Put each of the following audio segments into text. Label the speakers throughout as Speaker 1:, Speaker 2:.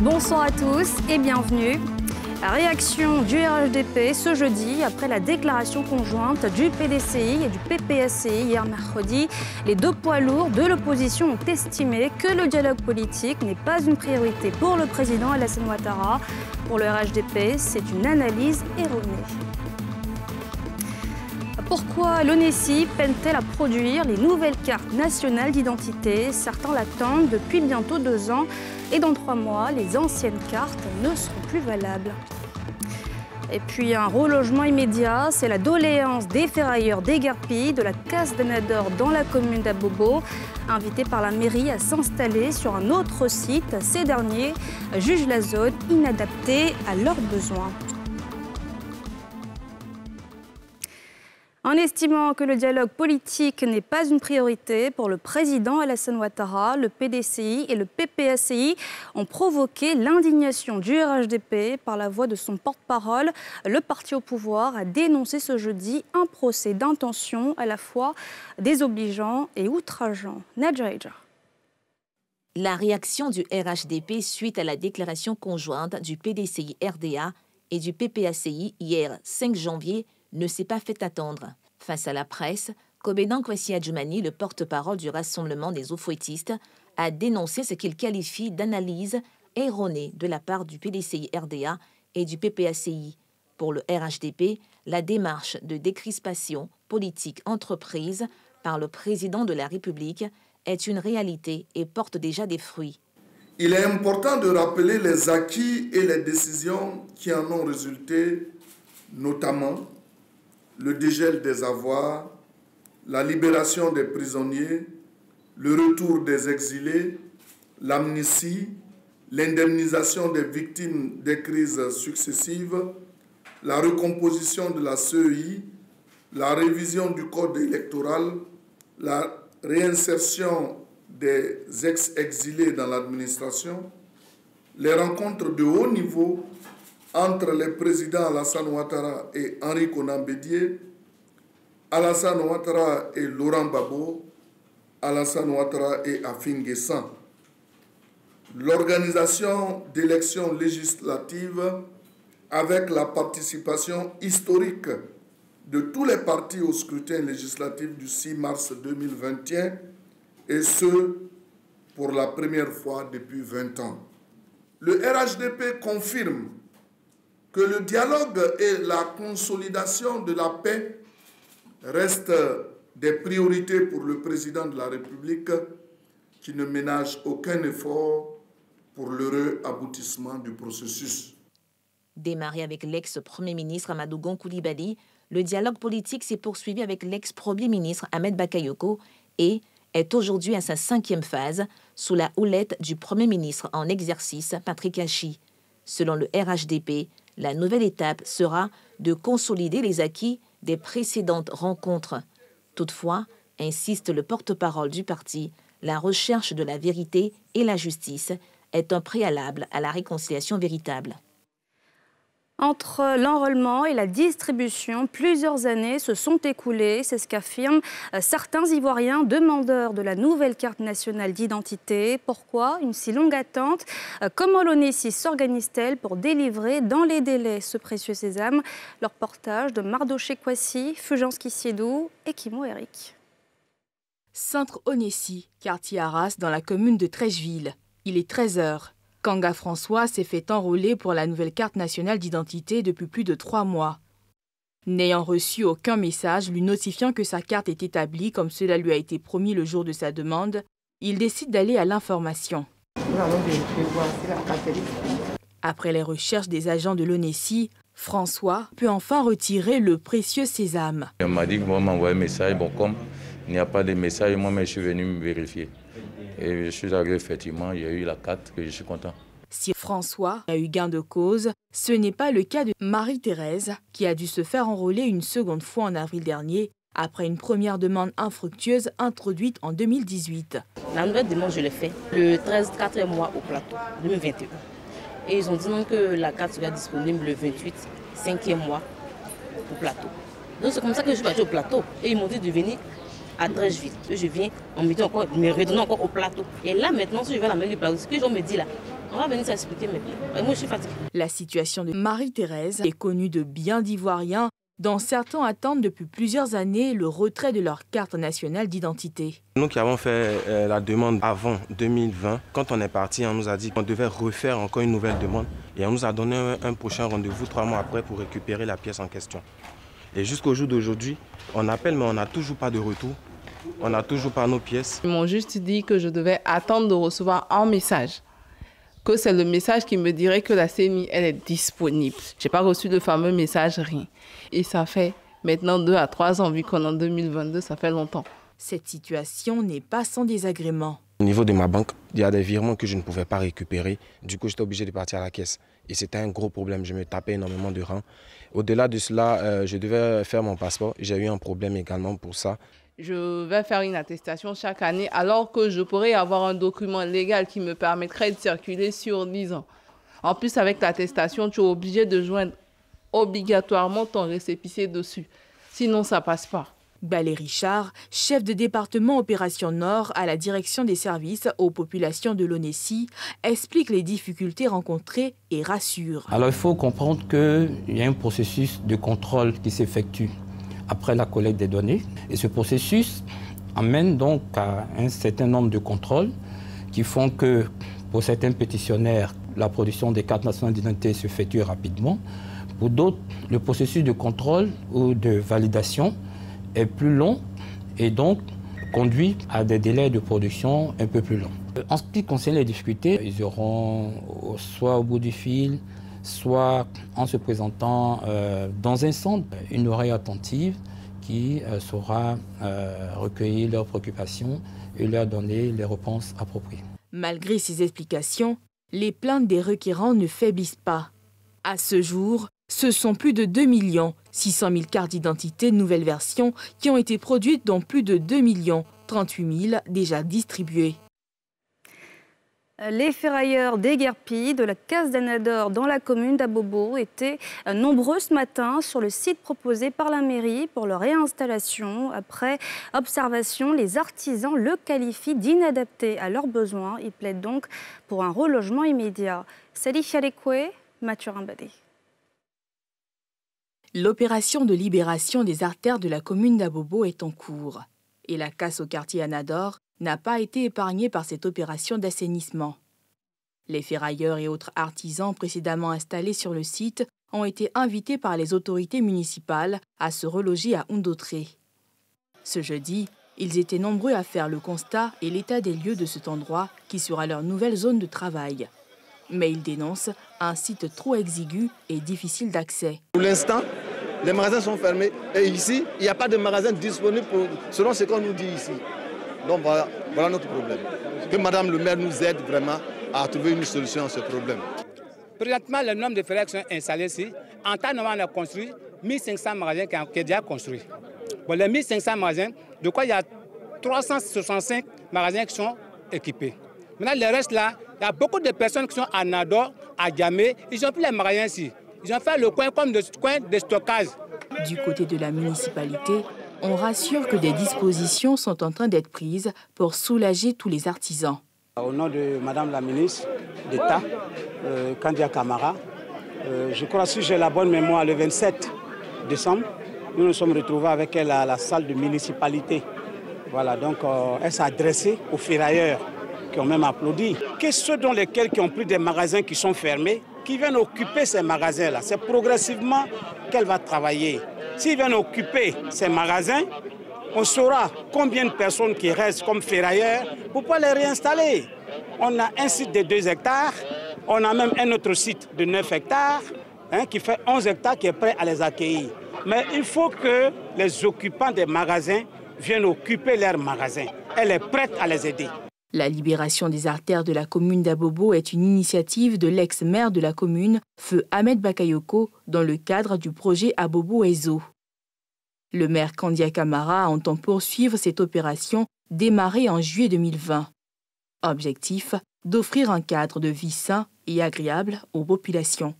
Speaker 1: Bonsoir à tous et bienvenue. La réaction du RHDP ce jeudi après la déclaration conjointe du PDCI et du PPACI hier mercredi. Les deux poids lourds de l'opposition ont estimé que le dialogue politique n'est pas une priorité pour le président Alassane Ouattara. Pour le RHDP, c'est une analyse erronée. Pourquoi l'ONESI peine-t-elle à produire les nouvelles cartes nationales d'identité? Certains l'attendent depuis bientôt 2 ans et dans 3 mois, les anciennes cartes ne seront plus valables. Et puis un relogement immédiat, c'est la doléance des ferrailleurs d'Éguerpie de la Casse des Nadors dans la commune d'Abobo. Invités par la mairie à s'installer sur un autre site, ces derniers jugent la zone inadaptée à leurs besoins. En estimant que le dialogue politique n'est pas une priorité pour le président Alassane Ouattara, le PDCI et le PPACI ont provoqué l'indignation du RHDP par la voix de son porte-parole. Le parti au pouvoir a dénoncé ce jeudi un procès d'intention à la fois désobligeant et outrageant. Nadja Eja.
Speaker 2: La réaction du RHDP suite à la déclaration conjointe du PDCI-RDA et du PPACI hier 5 janvier ne s'est pas fait attendre. Face à la presse, Kobedan Kwasi Adjoumani, le porte-parole du Rassemblement des eaux-fouettistes, a dénoncé ce qu'il qualifie d'analyse erronée de la part du PDCI-RDA et du PPACI. Pour le RHDP, la démarche de décrispation politique entreprise par le président de la République est une réalité et porte déjà des fruits.
Speaker 3: Il est important de rappeler les acquis et les décisions qui en ont résulté, notamment le dégel des avoirs, la libération des prisonniers, le retour des exilés, l'amnistie, l'indemnisation des victimes des crises successives, la recomposition de la CEI, la révision du code électoral, la réinsertion des ex-exilés dans l'administration, les rencontres de haut niveau entre les présidents Alassane Ouattara et Henri Konan Bédié, Alassane Ouattara et Laurent Gbagbo, Alassane Ouattara et Afin Guessan. L'organisation d'élections législatives avec la participation historique de tous les partis au scrutin législatif du 6 mars 2021 et ce, pour la première fois depuis 20 ans. Le RHDP confirme que le dialogue et la consolidation de la paix restent des priorités pour le président de la République qui ne ménage aucun effort pour l'heureux aboutissement du processus.
Speaker 2: Démarré avec l'ex-premier ministre Amadou Gon Coulibaly, le dialogue politique s'est poursuivi avec l'ex-premier ministre Ahmed Bakayoko et est aujourd'hui à sa 5e phase sous la houlette du premier ministre en exercice Patrick Hachi. Selon le RHDP, la nouvelle étape sera de consolider les acquis des précédentes rencontres. Toutefois, insiste le porte-parole du parti, la recherche de la vérité et la justice est un préalable à la réconciliation véritable.
Speaker 1: Entre l'enrôlement et la distribution, plusieurs années se sont écoulées, c'est ce qu'affirment certains Ivoiriens demandeurs de la nouvelle carte nationale d'identité. Pourquoi une si longue attente? Comment l'ONESI s'organise-t-elle pour délivrer dans les délais ce précieux sésame? Le reportage de Mardoché Kwasi, Fulgence Kissiedou et Kimo Eric.
Speaker 4: Centre ONESI, quartier Arras dans la commune de Trècheville. Il est 13 h. Kanga François s'est fait enrôler pour la nouvelle carte nationale d'identité depuis plus de 3 mois. N'ayant reçu aucun message lui notifiant que sa carte est établie comme cela lui a été promis le jour de sa demande, il décide d'aller à l'information. Après les recherches des agents de l'ONESI, François peut enfin retirer le précieux sésame.
Speaker 5: On m'a dit qu'on m'envoie un message, bon comme il n'y a pas de message, moi je suis venu me vérifier. Et je suis arrivé, effectivement, il y a eu la carte et je suis content.
Speaker 4: Si François a eu gain de cause, ce n'est pas le cas de Marie-Thérèse, qui a dû se faire enrôler une seconde fois en avril dernier après une première demande infructueuse introduite en 2018.
Speaker 6: La nouvelle demande, je l'ai faite le 13 4e mois au plateau 2021. Et ils ont dit non que la carte serait disponible le 28 5e mois au plateau. Donc c'est comme ça que je suis partie au plateau. Et ils m'ont dit de venir à Trècheville. Je viens, on me dit encore, me redonner encore au plateau. Et là maintenant, si je vais à la mairie du plateau, ce que je me dis là, on va venir s'expliquer maintenant. Et moi je suis fatiguée.
Speaker 4: La situation de Marie-Thérèse est connue de bien d'Ivoiriens, dont certains attendent depuis plusieurs années le retrait de leur carte nationale d'identité.
Speaker 7: Nous qui avons fait la demande avant 2020, quand on est parti, on nous a dit qu'on devait refaire encore une nouvelle demande et on nous a donné un prochain rendez-vous 3 mois après pour récupérer la pièce en question. Et jusqu'au jour d'aujourd'hui, on appelle mais on n'a toujours pas de retour, on n'a toujours pas nos pièces.
Speaker 8: Ils m'ont juste dit que je devais attendre de recevoir un message, que c'est le message qui me dirait que la CNI elle est disponible. Je n'ai pas reçu le fameux message, rien. Et ça fait maintenant 2 à 3 ans, vu qu'on est en 2022, ça fait longtemps.
Speaker 4: Cette situation n'est pas sans désagrément.
Speaker 7: Au niveau de ma banque, il y a des virements que je ne pouvais pas récupérer. Du coup, j'étais obligé de partir à la caisse. Et c'était un gros problème. Je me tapais énormément de rangs. Au-delà de cela, je devais faire mon passeport. J'ai eu un problème également pour ça.
Speaker 8: Je vais faire une attestation chaque année, alors que je pourrais avoir un document légal qui me permettrait de circuler sur 10 ans. En plus, avec l'attestation, tu es obligé de joindre obligatoirement ton récépissé dessus. Sinon, ça passe pas.
Speaker 4: Balé Richard, chef de département Opération Nord à la direction des services aux populations de l'ONESI, explique les difficultés rencontrées et rassure.
Speaker 9: Alors il faut comprendre qu'il y a un processus de contrôle qui s'effectue après la collecte des données. Et ce processus amène donc à un certain nombre de contrôles qui font que pour certains pétitionnaires, la production des cartes nationales d'identité s'effectue rapidement. Pour d'autres, le processus de contrôle ou de validation est plus long et donc conduit à des délais de production un peu plus longs. En ce qui concerne les difficultés, ils auront soit au bout du fil, soit en se présentant dans un centre, une oreille attentive qui saura recueillir leurs préoccupations et leur donner les réponses appropriées.
Speaker 4: Malgré ces explications, les plaintes des requérants ne faiblissent pas. À ce jour, ce sont plus de 2 600 000 cartes d'identité de nouvelle version qui ont été produites, dont plus de 2 38 000 déjà distribuées.
Speaker 1: Les ferrailleurs d'Eguerpie de la Case d'Anador dans la commune d'Abobo étaient nombreux ce matin sur le site proposé par la mairie pour leur réinstallation. Après observation, les artisans le qualifient d'inadapté à leurs besoins. Ils plaident donc pour un relogement immédiat. Sali Fialekwe, Mathurin Badé.
Speaker 4: L'opération de libération des artères de la commune d'Abobo est en cours. Et la casse au quartier Anador n'a pas été épargnée par cette opération d'assainissement. Les ferrailleurs et autres artisans précédemment installés sur le site ont été invités par les autorités municipales à se reloger à Oundotré. Ce jeudi, ils étaient nombreux à faire le constat et l'état des lieux de cet endroit qui sera leur nouvelle zone de travail. Mais ils dénoncent un site trop exigu et difficile d'accès.
Speaker 10: Pour l'instant, les magasins sont fermés et ici, il n'y a pas de magasin disponible selon ce qu'on nous dit ici. Donc voilà notre problème. Que Madame le maire nous aide vraiment à trouver une solution à ce problème.
Speaker 11: Présentement, le nombre de ferrailleurs qui sont installés ici, en temps normal, on a construit 1500 magasins qui sont déjà construits. Bon, les 1500 magasins, de quoi il y a 365 magasins qui sont équipés. Maintenant, le reste là, il y a beaucoup de personnes qui sont à Nador, à Djamé, ils ont pris les magasins ici. Ils ont fait le coin comme le coin de stockage.
Speaker 4: Du côté de la municipalité, on rassure que des dispositions sont en train d'être prises pour soulager tous les artisans.
Speaker 12: Au nom de Madame la ministre d'État, Kandia Camara, je crois, si j'ai la bonne mémoire, le 27 décembre, nous nous sommes retrouvés avec elle à la salle de municipalité. Voilà, donc elle s'est adressée aux ferrailleurs qui ont même applaudi. Que ceux dans lesquels qui ont pris des magasins qui sont fermés, qui viennent occuper ces magasins-là. C'est progressivement qu'elle va travailler. S'ils viennent occuper ces magasins, on saura combien de personnes qui restent comme ferrailleurs pour pouvoir les réinstaller. On a un site de 2 hectares, on a même un autre site de 9 hectares, qui fait 11 hectares qui est prêt à les accueillir. Mais il faut que les occupants des magasins viennent occuper leurs magasins. Elle est prête à les aider.
Speaker 4: La libération des artères de la commune d'Abobo est une initiative de l'ex-maire de la commune, Feu Ahmed Bakayoko, dans le cadre du projet Abobo Ezo. Le maire Kandia Camara entend poursuivre cette opération démarrée en juillet 2020. Objectif, d'offrir un cadre de vie sain et agréable aux populations.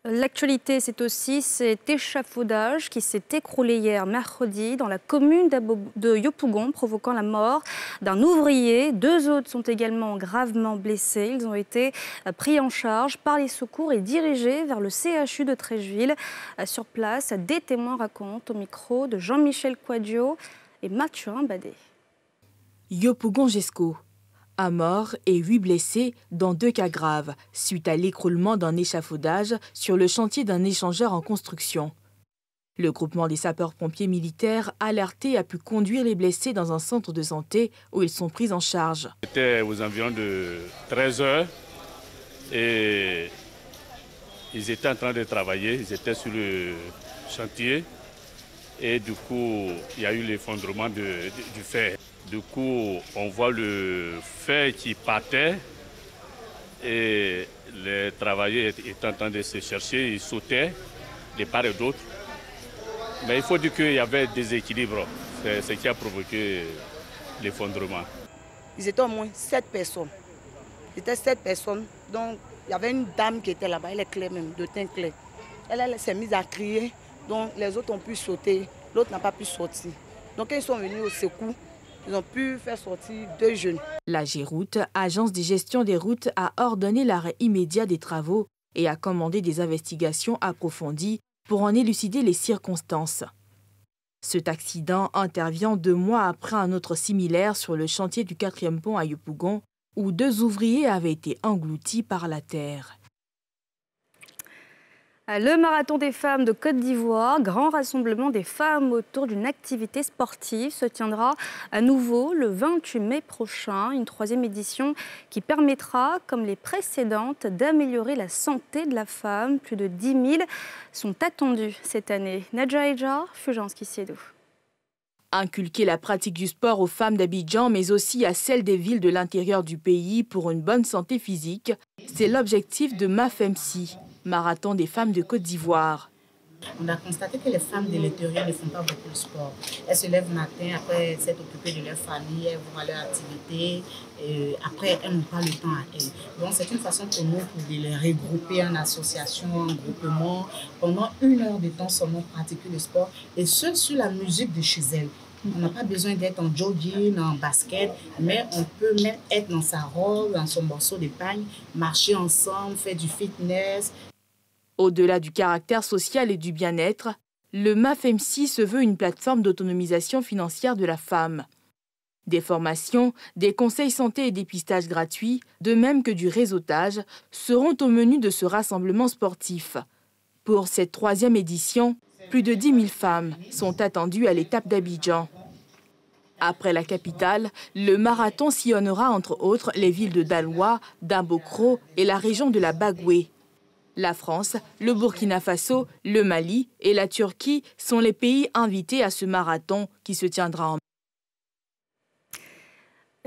Speaker 1: L'actualité, c'est aussi cet échafaudage qui s'est écroulé hier mercredi dans la commune de Yopougon, provoquant la mort d'un ouvrier. 2 autres sont également gravement blessés. Ils ont été pris en charge par les secours et dirigés vers le CHU de Treichville. Sur place, des témoins racontent au micro de Jean-Michel Quadio et Mathurin Badé.
Speaker 4: Yopougon-Jesco. Un mort et 8 blessés dans 2 cas graves, suite à l'écroulement d'un échafaudage sur le chantier d'un échangeur en construction. Le groupement des sapeurs-pompiers militaires alertés a pu conduire les blessés dans un centre de santé où ils sont pris en charge.
Speaker 13: C'était aux environs de 13 h et ils étaient en train de travailler, ils étaient sur le chantier et du coup il y a eu l'effondrement du fer. Du coup, on voit le fer qui partait et les travailleurs étaient en train de se chercher, ils sautaient de part et d'autre. Mais il faut dire qu'il y avait des déséquilibres, c'est ce qui a provoqué l'effondrement.
Speaker 14: Ils étaient au moins 7 personnes. C'était 7 personnes, donc il y avait une dame qui était là-bas, elle est claire même, de teint clair. Elle s'est mise à crier, donc les autres ont pu sauter, l'autre n'a pas pu sortir. Donc quand ils sont venus au secours, ils ont pu faire sortir 2 jeunes.
Speaker 4: La Géroute, agence de gestion des routes, a ordonné l'arrêt immédiat des travaux et a commandé des investigations approfondies pour en élucider les circonstances. Cet accident intervient 2 mois après un autre similaire sur le chantier du 4e pont à Yopougon, où 2 ouvriers avaient été engloutis par la terre.
Speaker 1: Le marathon des femmes de Côte d'Ivoire, grand rassemblement des femmes autour d'une activité sportive, se tiendra à nouveau le 28 mai prochain. Une 3e édition qui permettra, comme les précédentes, d'améliorer la santé de la femme. Plus de 10 000 sont attendus cette année. Nadja Ejar, Fulgence Kisiedou.
Speaker 4: Inculquer la pratique du sport aux femmes d'Abidjan, mais aussi à celles des villes de l'intérieur du pays pour une bonne santé physique, c'est l'objectif de MAFEMSI, Marathon des femmes de Côte d'Ivoire.
Speaker 15: On a constaté que les femmes de l'intérieur ne font pas beaucoup de sport. Elles se lèvent le matin, après s'être occupées de leur famille, elles vont à leur activité, et après elles n'ont pas le temps à elles. Donc c'est une façon pour nous de les regrouper en association, en groupement, pendant 1 heure de temps seulement pratiquer le sport, et ce sur la musique de chez elles. On n'a pas besoin d'être en jogging, en basket, mais on peut même être dans sa robe, dans son morceau de pagne, marcher ensemble, faire du fitness.
Speaker 4: Au-delà du caractère social et du bien-être, le MAFEMSI se veut une plateforme d'autonomisation financière de la femme. Des formations, des conseils santé et dépistage gratuits, de même que du réseautage, seront au menu de ce rassemblement sportif. Pour cette 3e édition, plus de 10 000 femmes sont attendues à l'étape d'Abidjan. Après la capitale, le marathon sillonnera entre autres les villes de Daloa, d'Ambokro et la région de la Bagoué. La France, le Burkina Faso, le Mali et la Turquie sont les pays invités à ce marathon qui se tiendra en mai.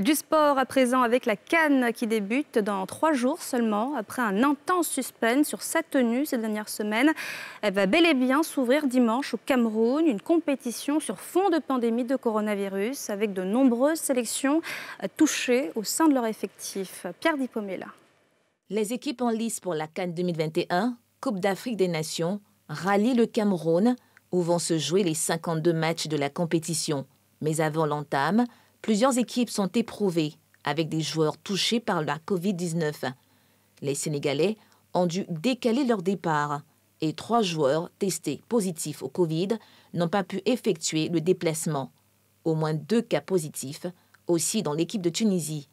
Speaker 1: Du sport à présent avec la CAN qui débute dans 3 jours seulement. Après un intense suspense sur sa tenue ces dernières semaines, elle va bel et bien s'ouvrir dimanche au Cameroun. Une compétition sur fond de pandémie de coronavirus avec de nombreuses sélections touchées au sein de leur effectif. Pierre Dipomela.
Speaker 2: Les équipes en lice pour la CAN 2021, Coupe d'Afrique des Nations, rallient le Cameroun où vont se jouer les 52 matchs de la compétition. Mais avant l'entame, plusieurs équipes sont éprouvées avec des joueurs touchés par la Covid-19. Les Sénégalais ont dû décaler leur départ et 3 joueurs testés positifs au Covid n'ont pas pu effectuer le déplacement. Au moins 2 cas positifs aussi dans l'équipe de Tunisie.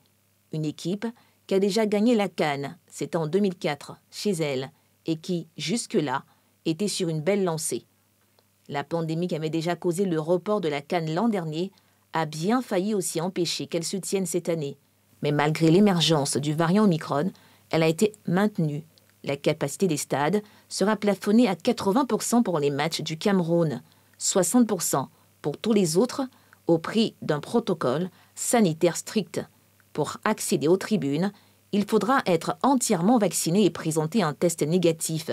Speaker 2: Une équipe qui a déjà gagné la CAN, c'était en 2004, chez elle, et qui, jusque-là, était sur une belle lancée. La pandémie qui avait déjà causé le report de la CAN l'an dernier a bien failli aussi empêcher qu'elle se tienne cette année. Mais malgré l'émergence du variant Omicron, elle a été maintenue. La capacité des stades sera plafonnée à 80% pour les matchs du Cameroun, 60% pour tous les autres, au prix d'un protocole sanitaire strict. Pour accéder aux tribunes, il faudra être entièrement vacciné et présenter un test négatif.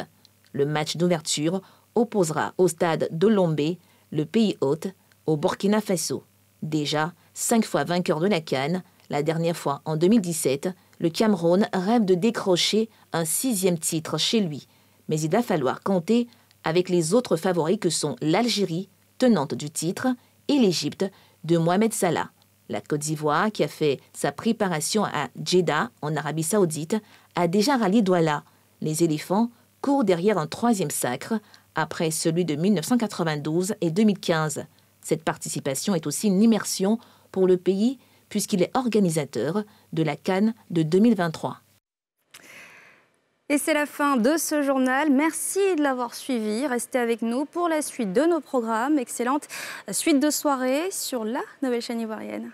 Speaker 2: Le match d'ouverture opposera au stade de Lombe, le pays hôte, au Burkina Faso. Déjà 5 fois vainqueur de la CAN, la dernière fois en 2017, le Cameroun rêve de décrocher un 6e titre chez lui. Mais il va falloir compter avec les autres favoris que sont l'Algérie, tenante du titre, et l'Égypte de Mohamed Salah. La Côte d'Ivoire, qui a fait sa préparation à Jeddah, en Arabie Saoudite, a déjà rallié Douala. Les éléphants courent derrière un 3e sacre, après celui de 1992 et 2015. Cette participation est aussi une immersion pour le pays, puisqu'il est organisateur de la CAN de 2023.
Speaker 1: Et c'est la fin de ce journal. Merci de l'avoir suivi. Restez avec nous pour la suite de nos programmes. Excellente suite de soirée sur la nouvelle chaîne ivoirienne.